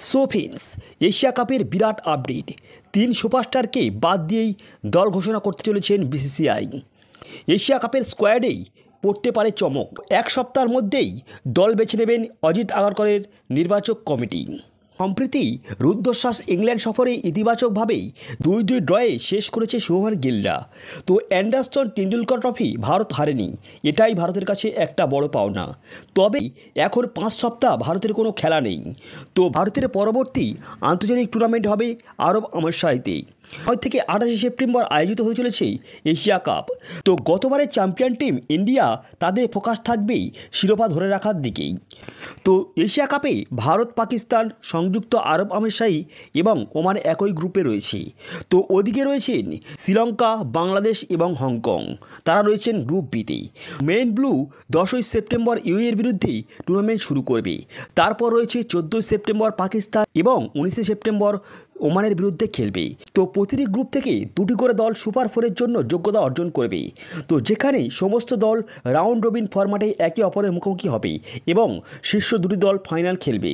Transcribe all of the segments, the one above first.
সোফিন্স Asia কাপের বিরাট update. 3 সুপারস্টারকে বাদ দিয়েই দল ঘোষণা করতে চলেছেন বিসিসিআই। এশিয়া কাপের স্কোয়াডেই পড়তে পারে চমক। এক সপ্তাহের মধ্যেই দল বেছে নেবেন অজিত আগারকরের নির্বাচক কমিটি। সম্প্রতি রুদ্ধশ্বাস ইংল্যান্ড সফরে ইতিবাচকভাবেই 2-2 ড্রয়ে শেষ করেছে শুভমান গিলরা। তো অ্যান্ডারসন টেন্ডুলকর ট্রফি ভারত হারেনি, এটাই ভারতের কাছে একটা বড় পাওনা। তবে এখন 5 সপ্তাহ ভারতের কোনো খেলা নেই। তো ভারতের পরবর্তী আন্তর্জাতিক টুর্নামেন্ট হবে আরব আমিরাতে। 9 থেকে 28 সেপ্টেম্বর আয়োজিত হয়ে চলেছে এশিয়া কাপ। তো গতবারের চ্যাম্পিয়ন টিম ইন্ডিয়া, তাদের ফোকাস থাকবেই শিরোপা ধরে রাখার দিকেই। তো এশিয়া কাপে ভারত, পাকিস্তান, সংযুক্ত আরব আমিরাত এবং ওমান একই গ্রুপে রয়েছে। তো ওদিকে রয়েছেন শ্রীলঙ্কা, বাংলাদেশ এবং হংকং, তারা রয়েছেন গ্রুপ বিতে। মেইন ব্লু 10ই সেপ্টেম্বর ইউএর বিরুদ্ধে টুর্নামেন্ট শুরু করবে। তারপর রয়েছে 14 সেপ্টেম্বর পাকিস্তান এবং 19 সেপ্টেম্বর ওমানের বিরুদ্ধে খেলবে। তো প্রতিটি গ্রুপ থেকে 2টি করে দল সুপার 4-এর জন্য যোগ্যতা অর্জন করবে। তো যেখানে সমস্ত দল রাউন্ড রবিন ফরম্যাটে একে অপরের মুখোমুখি হবে এবং শীর্ষ 2টি দল ফাইনাল খেলবে।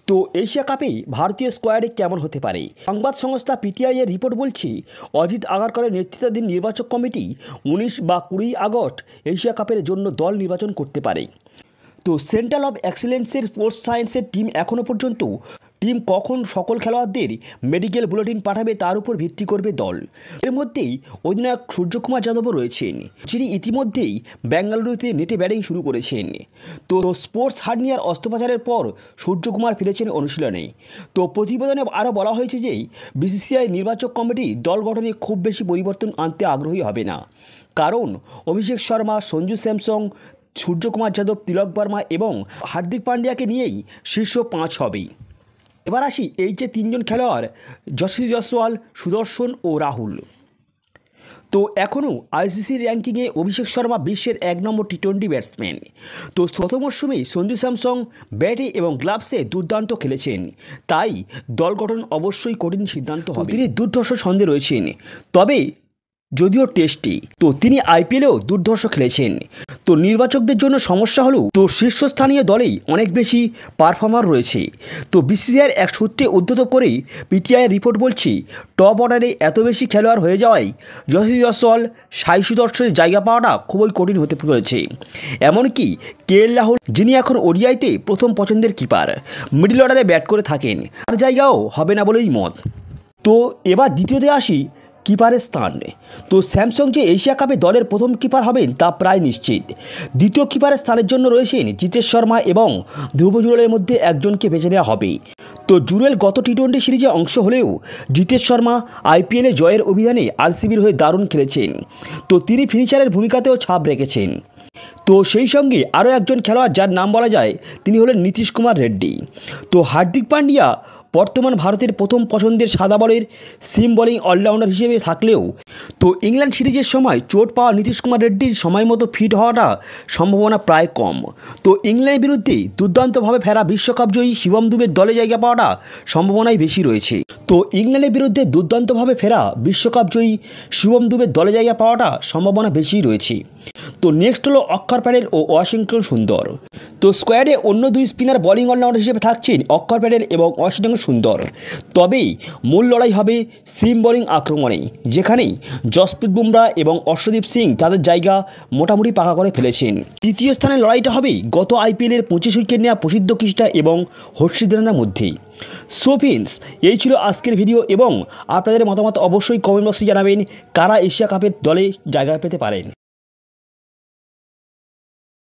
তো এশিয়া কাপে ভারতীয় স্কোয়াডে কেমন হতে পারে? সংবাদ সংস্থা পিটিআই এর রিপোর্ট বলছে, অজিত আগারকরের নেতৃত্বাধীন নির্বাচক কমিটি 19 বা 20 আগস্ট এশিয়া কাপের জন্য দল নির্বাচন করতে পারে। তো সেন্টার অফ এক্সেলেন্সের স্পোর্টস সায়েন্সের টিম এখনও পর্যন্ত কখন সকল খেলোয়াড়দের মেডিকেল বুলেটিন পাঠাবে তার উপর ভিত্তি করবে দল। এর মধ্যেই অধিনায়ক সূর্যকুমার যাদবও রয়েছেন, যিনি ইতিমধ্যেই বেঙ্গালুরুতে নেটে ব্যাটিং শুরু করেছেন। তো স্পোর্টস হার্নিয়ার অস্ত্রোপচারের পর সূর্যকুমার ফিরেছেন অনুশীলনে। তো প্রতিবেদনে আরও বলা হয়েছে যে বিসিসিআই নির্বাচক কমিটি দল গঠনে খুব বেশি পরিবর্তন আনতে আগ্রহী হবে না, কারণ অভিষেক শর্মা, সঞ্জু স্যামসং, সূর্যকুমার যাদব, তিলক বর্মা এবং হার্দিক পান্ডিয়াকে নিয়েই শীর্ষ 5 হবে। এবার আসি এই যে 3 জন খেলোয়াড়, যশস্বী জয়সওয়াল, সুদর্শন ও রাহুল। তো এখনও আইসিসির র্যাঙ্কিংয়ে অভিষেক শর্মা বিশ্বের 1 নম্বর টি20 ব্যাটসম্যান। তো প্রথম মরশুমে সঞ্জু স্যামসং ব্যাটে এবং গ্লাভসে দুর্দান্ত খেলেছেন, তাই দল গঠন অবশ্যই কঠিন সিদ্ধান্ত হবে। তিনি দুর্ধর্ষ ছন্দে রয়েছেন, তবে যদিও টেস্টে তো তিনি আইপিএলেও দুর্ধর্ষ খেলেছেন। তো নির্বাচকদের জন্য সমস্যা হলো, তো শীর্ষস্থানীয় দলেই অনেক বেশি পারফর্মার রয়েছে। তো বিসিসিআইয়ের এক সূত্রে উদ্ধৃত করে পিটিআইয়ের রিপোর্ট বলছে, টপ অর্ডারে এত বেশি খেলোয়াড় হয়ে যাওয়ায় যশস্বী জয়সওয়াল, সাই সুদর্শনের জায়গা পাওয়াটা খুবই কঠিন হতে চলেছে। এমনকি কেএল রাহুল, যিনি এখন ওডিআইতে প্রথম পছন্দের কিপার, মিডল অর্ডারে ব্যাট করে থাকেন, তার জায়গাও হবে না বলেই মত। তো এবার দ্বিতীয়তে আসি কিপারের স্থান। তো স্যামসং যে এশিয়া কাপে দলের প্রথম কিপার হবেন তা প্রায় নিশ্চিত। দ্বিতীয় কিপারের স্থানের জন্য রয়েছেন জিতেশ শর্মা এবং ধ্রুব জুরেলের মধ্যে একজনকে বেছে নেওয়া হবে। তো জুরেল গত টি20 সিরিজে অংশ হলেও জিতেশ শর্মা আইপিএলে জয়ের অভিযানে আরসিবির হয়ে দারুণ খেলেছেন। তো তিনি ফিনিশারের ভূমিকাতেও ছাপ রেখেছেন। তো সেই সঙ্গে আরও একজন খেলোয়াড় যার নাম বলা যায়, তিনি হলেন নীতিশ কুমার রেড্ডি। তো হার্দিক পান্ডিয়া বর্তমান ভারতের প্রথম পছন্দের সাদা বলের সিম বোলিং অলরাউন্ডার হিসেবে থাকলেও তো ইংল্যান্ড সিরিজের সময় চোট পাওয়া নীতিশ কুমার রেড্ডির সময় মতো ফিট হওয়াটা সম্ভাবনা প্রায় কম। তো ইংল্যান্ডের বিরুদ্ধে দুর্দান্তভাবে ফেরা বিশ্বকাপ জয়ী শিবম দুবের দলে জায়গা পাওয়াটা সম্ভাবনাই বেশি রয়েছে। তো ইংল্যান্ডের বিরুদ্ধে দুর্দান্তভাবে ফেরা বিশ্বকাপ জয়ী শিবম দুবের দলে জায়গা পাওয়াটা সম্ভাবনা বেশি রয়েছে। তো নেক্সট হলো অক্ষর প্যাটেল ও ওয়াশিংটন সুন্দর। তো স্কোয়াডে অন্য 2 স্পিনার বোলিং অলরাউন্ডার হিসেবে থাকছেন অক্ষর প্যাটেল এবং ওয়াশিংটন সুন্দর। তবেই মূল লড়াই হবে সিম বোলিং আক্রমণে, যেখানেই জসপ্রীত বুমরা এবং অর্শদীপ সিং তাদের জায়গা মোটামুটি পাকা করে ফেলেছেন। তৃতীয় স্থানের লড়াইটা হবে গত আইপিএলের 25 উইকেট নেওয়া প্রসিদ্ধ কৃষ্ণা এবং হর্ষিত রানার মধ্যেই। সো ফ্রেন্ডস, এই ছিল আজকের ভিডিও এবং আপনাদের মতামত অবশ্যই কমেন্ট বক্সে জানাবেন কারা এশিয়া কাপের দলে জায়গা পেতে পারেন।